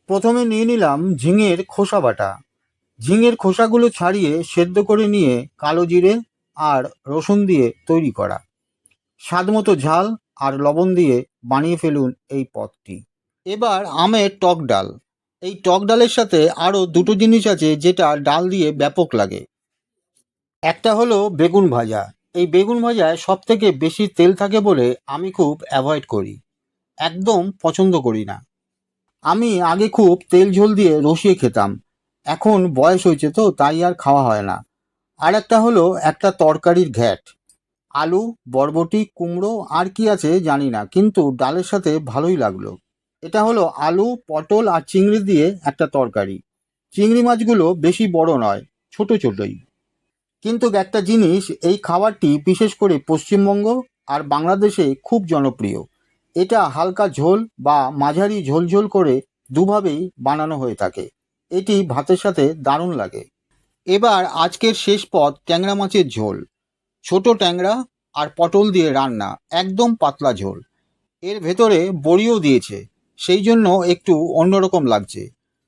প্রথমে নিয়ে নিলাম ঝিঙের খোসা বাটা। ঝিঙের খোসাগুলো ছাড়িয়ে সেদ্ধ করে নিয়ে কালো জিরে আর রসুন দিয়ে তৈরি করা। স্বাদমতো ঝাল আর লবণ দিয়ে বানিয়ে ফেলুন এই পদটি। এবার আমের টক ডাল। এই টক ডালের সাথে আরও দুটো জিনিস আছে যেটা ডাল দিয়ে ব্যাপক লাগে। একটা হলো বেগুন ভাজা। এই বেগুন ভাজায় সব থেকে বেশি তেল থাকে বলে আমি খুব অ্যাভয়েড করি, একদম পছন্দ করি না। আমি আগে খুব তেল ঝোল দিয়ে রসিয়ে খেতাম, এখন বয়স হয়েছে তো তাই আর খাওয়া হয় না। আর একটা হলো একটা তরকারির ঘ্যাট। আলু, বরবটি, কুমড়ো আর কি আছে জানি না, কিন্তু ডালের সাথে ভালোই লাগলো। এটা হলো আলু, পটল আর চিংড়ি দিয়ে একটা তরকারি। চিংড়ি মাছগুলো বেশি বড় নয়, ছোট ছোটই। কিন্তু একটা জিনিস, এই খাবারটি বিশেষ করে পশ্চিমবঙ্গ আর বাংলাদেশে খুব জনপ্রিয়। এটা হালকা ঝোল বা মাঝারি ঝোল ঝোল করে দুভাবেই বানানো হয়ে থাকে। এটি ভাতের সাথে দারুণ লাগে। এবার আজকের শেষ পদ, ট্যাংরা মাছের ঝোল। ছোট ট্যাংরা আর পটল দিয়ে রান্না, একদম পাতলা ঝোল। এর ভেতরে বড়িও দিয়েছে, সেই জন্য একটু অন্যরকম লাগছে।